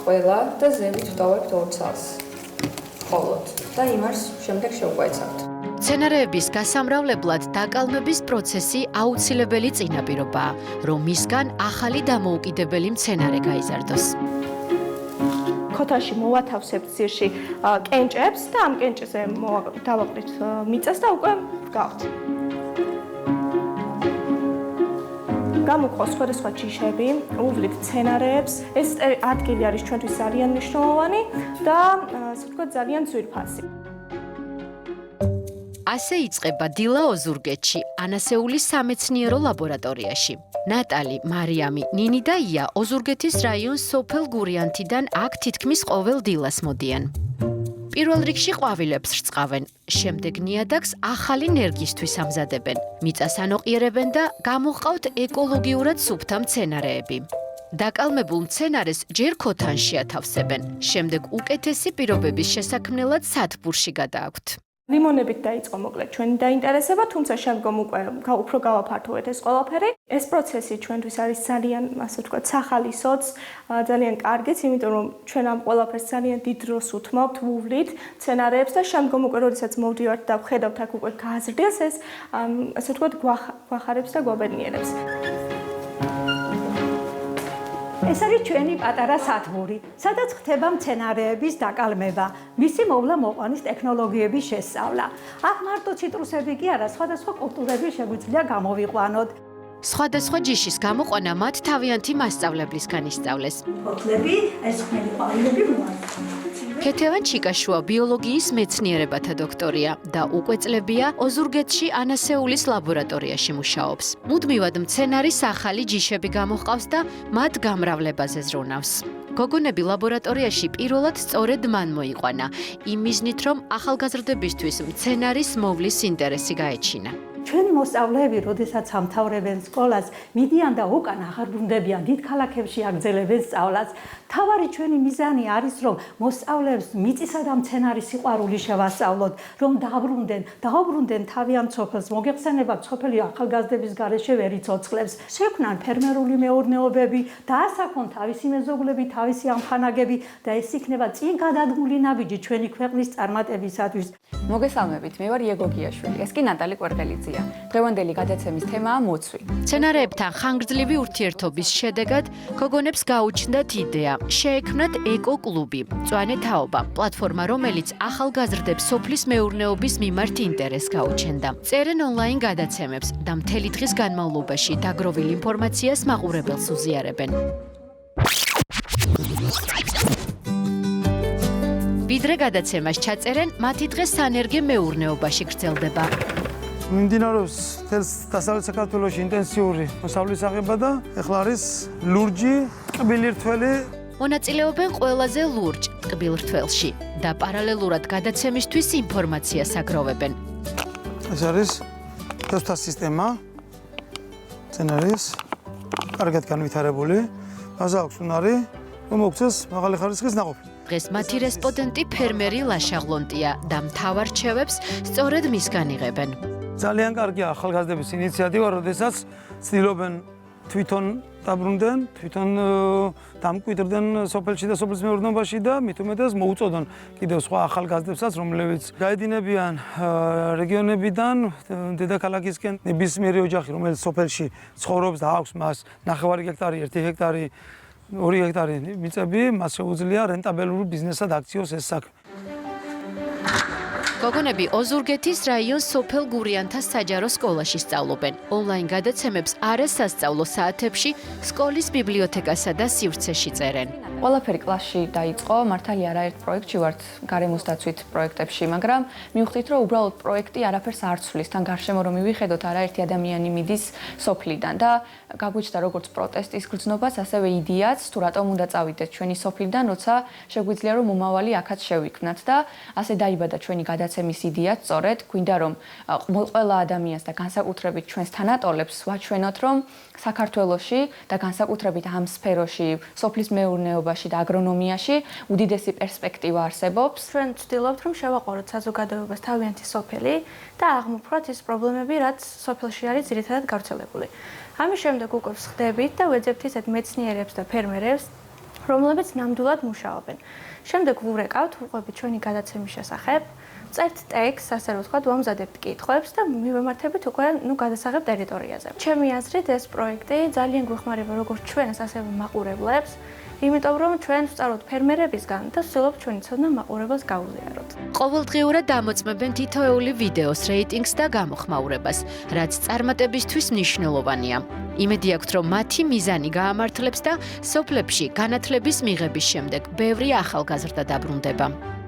ყველა და ზევით ვდავებთ 2 წელს. მხოლოდ და იმას შემდეგ შევყვეცავთ. მცენარეების გასამრავლებლად დაკალმების პროცესი აუცილებელი წინაპირობაა, რომ მისგან ახალი დამოუკიდებელი მცენარე გაიზარდოს. ქოთანში მოვათავსებთ ძირში კენჭებს და ამ კენჭებზე დავაყრით მიწას და უკვე ვგავთ. გამოყავს სხვადასხვა ჯიშები, უვლით მცენარეებს. ეს ადგილი არის ჩვენთვის ძალიან მნიშვნელოვანი და ასე ვთქვათ ძალიან ძვირფასი. ასე იწყება დილა ოზურგეთში, ანასეულის სამეცნიერო ლაბორატორიაში. ნატალი, მარიამი, ნინი და ია ოზურგეთის რაიონის სოფელ გურიანთიდან აქ თითქმის ყოველ დილას მოდიან. პირველ რიგში ყვავილებს რწყავენ, შემდეგ ნიადაგს ახალი ნერგისთვის ამზადებენ, მიწას ანოყიერებენ და გამოჰყავთ ეკოლოგიურად სუფთა მცენარეები. დაკალმებულ მცენარეს ჯერ ქოთანში ათავსებენ, შემდეგ უკეთესი პირობების შესაქმნელად სათბურში გადააქვთ. ლიმონებით დაიწყო მოკლედ ჩვენი დაინტერესება, თუმცა შემდგომ უკვე უფრო გავაფართოვეთ ეს ყველაფერი. ეს პროცესი ჩვენთვის არის ძალიან, ასე ვთქვათ, სახალისოც, ძალიან კარგიც, იმიტომ რომ ჩვენ ამ ყველაფერს ძალიან დიდ დროს უთმობთ, ვუვლით მცენარეებს და შემდგომ უკვე როდესაც მოვდივართ და ვხედავთ აქ უკვე გაზრდას, ეს ასე ვთქვათ, გვახარებს და გვაბედნიერებს. ეს არის ჩვენი პატარა სათბური, სადაც ხდება მცენარეების დაკალმება, მისი მოვლა-მოყვანის ტექნოლოგიების შესწავლა. აქ მარტო ციტრუსები კი არა, სხვადასხვა კულტურები შეგვიძლია გამოვიყვანოთ. სხვადასხვა ჯიშის გამოყვანა მათ თავიანთი მასწავლებლისგან ისწავლეს. ფოთლები, ეს ხმელი ყვავილები ქეთევან ჩიკაშუა ბიოლოგიის მეცნიერებათა დოქტორია და უკვე წლებია ოზურგეთში ანასეულის ლაბორატორიაში მუშაობს. მუდმივად მცენარის ახალი ჯიშები გამოჰყავს და მათ გამრავლებაზე ზრუნავს. გოგონები ლაბორატორიაში პირველად სწორედ მან მოიყვანა, იმ მიზნით, რომ ახალგაზრდებისთვის მცენარის მოვლის ინტერესი გაეჩინა. ჩვენი მოსწავლეები, როდესაც ამთავრებენ სკოლას, მიდიან და უკან აღარ ბრუნდებიან დიდ ქალაქებში აგრძელებენ სწავლას. თავარი ჩვენი მიზანი არის, რომ მოსწავლეებს მიწისა და მცენარის სიყვარული შევასწავლოთ, რომ დაუბრუნდნენ თავიანთ სოფელს, მოგეხსენებათ, სოფელი ახალგაზრდების გარეშე ვერ იცოცხლებს. შექმნან ფერმერული მეურნეობები, დაასაქმონ თავისი მეზობლები, თავისი ამხანაგები და ეს იქნება წინ გადადგმული ნაბიჯი ჩვენი ქვეყნის წარმატებისათვის. მოგესალმებით, მე ვარ იეგო გიაშვილი, ეს კი ნატალი კვერგელიძეა. დღევანდელი გადაცემის თემაა მოცვი. მცენარეებთან ხანგრძლივი ურთიერთობის შედეგად გოგონებს გაუჩნდათ იდეა, შეექმნათ ეკო-კლუბი, მწვანე თაობა, პლატფორმა, რომელიც ახალგაზრდებს სოფლის მეურნეობის მიმართ ინტერესს გაუჩენდა. წერენ ონლაინ გადაცემებს და მთელი დღის განმავლობაში დაგროვილ ინფორმაციას მაყურებელს უზიარებენ. ვიდრე გადაცემას ჩაწერენ, მათი დღე სანერგე მეურნეობაში გრძელდება. მიმდინარეობს თელს დასავლეთ საქართველოში ინტენსიური მოსავლის აღება და ეხლა არის ლურჯი, ტკბილი რთველი. მონაწილეობენ ყველაზე ლურჯ ტკბილ რთველში და პარალელურად გადაცემისთვის ინფორმაციას აგროვებენ. ეს არის თესთა სისტემა, მცენარის, კარგად განვითარებული, მას აქვს უნარი, რომ მოგცეს მაღალი ხარისხის ნაყოფი. დღეს მათი რესპონდენტი ფერმერი ლაშა ღლონტია და მთავარ რჩევებს სწორედ მისგან იღებენ. ძალიან კარგია ახალგაზრდების ინიციატივა, როდესაც ცდილობენ თვითონ დაბრუნდნენ, თვითონ დამკვიდრდნენ სოფელში და სოფლის მეურნეობაში და მით უმეტეს მოუწოდონ კიდევ სხვა ახალგაზრდებსაც, რომლებიც გაედინებიან რეგიონებიდან, დედაქალაქისკენ, ნებისმიერი ოჯახი, რომელიც სოფელში ცხოვრობს და აქვს მას 9 ჰექტარი, 1 ჰექტარი, 2 ჰექტარი მიწები, მას შეუძლია რენტაბელურ ბიზნესად აქციოს ეს საქმე. გოგონები ოზურგეთის რაიონის სოფელ გურიანთას საჯარო სკოლაში სწავლობენ. ონლაინ გადაცემებს არასასწავლო საათებში სკოლის ბიბლიოთეკასა და სივრცეში წერენ. ყველაფერი კლასში დაიწყო, მართალია არაერთ პროექტში ვართ გარემოს დაცვით პროექტებში, მაგრამ მივხვდით, რომ უბრალოდ პროექტი არაფერს არ ცვლის, თან გარშემო რომ მივიხედოთ, არაერთი ადამიანი მიდის სოფლიდან და გაგვიჩნდა როგორც პროტესტის გრძნობას, ასევე იდეაც, თუ რატომ უნდა წავიდეთ ჩვენი სოფლიდან, როცა შეგვიძლია რომ მომავალი აქაც შევიქმნათ და ასე დაიბადა ჩვენი გადაცემის იდეაც, სწორედ გვინდა რომ ყველა ადამიანს და განსაკუთრებით ჩვენს თანატოლებს ვაჩვენოთ, რომ საქართველოში და განსაკუთრებით ამ სფეროში, სოფლის მეურნეობაში და აგრონომიაში უდიდესი პერსპექტივა არსებობს. ჩვენ ვცდილობთ, რომ შევაყაროთ საზოგადოებას თავიანთი სოფელი და აღმოფხვრათ ის პრობლემები, რაც სოფელში არის ძირითადად გავრცელებული. ამის შემდეგ უკვე ვსხდებით და ვეძებთ ისეთ მეცნიერებს და ფერმერებს, რომლებიც ნამდვილად მუშაობენ. შემდეგ ვურეკავთ, ვუყვებით ჩვენი გადაცემის შესახებ, წერთ ტექსტს, ასე რომ ვთქვათ, ვამზადებთ კითხვებს და მივემართებით უკვე გადასაღებ ტერიტორიაზე. ჩემი აზრით ეს პროექტი ძალიან გვეხმარება როგორც ჩვენს, ასევე მაყურებლებს, იმიტომ რომ ჩვენ ვსწავლოთ ფერმერებისგან და ვცდილობთ ჩვენი ცოდნა მაყურებელს გაუზიაროთ. ყოველდღიურად ამოწმებენ თითოეული ვიდეოს რეიტინგს და გამოხმაურებას, რაც წარმატებისთვის მნიშვნელოვანია. იმედი აქვთ, რომ მათი მიზანი გაამართლებს და სოფლებში განათლების მიღების შემდეგ ბევრი ახალგაზრდა დაბრუნდება.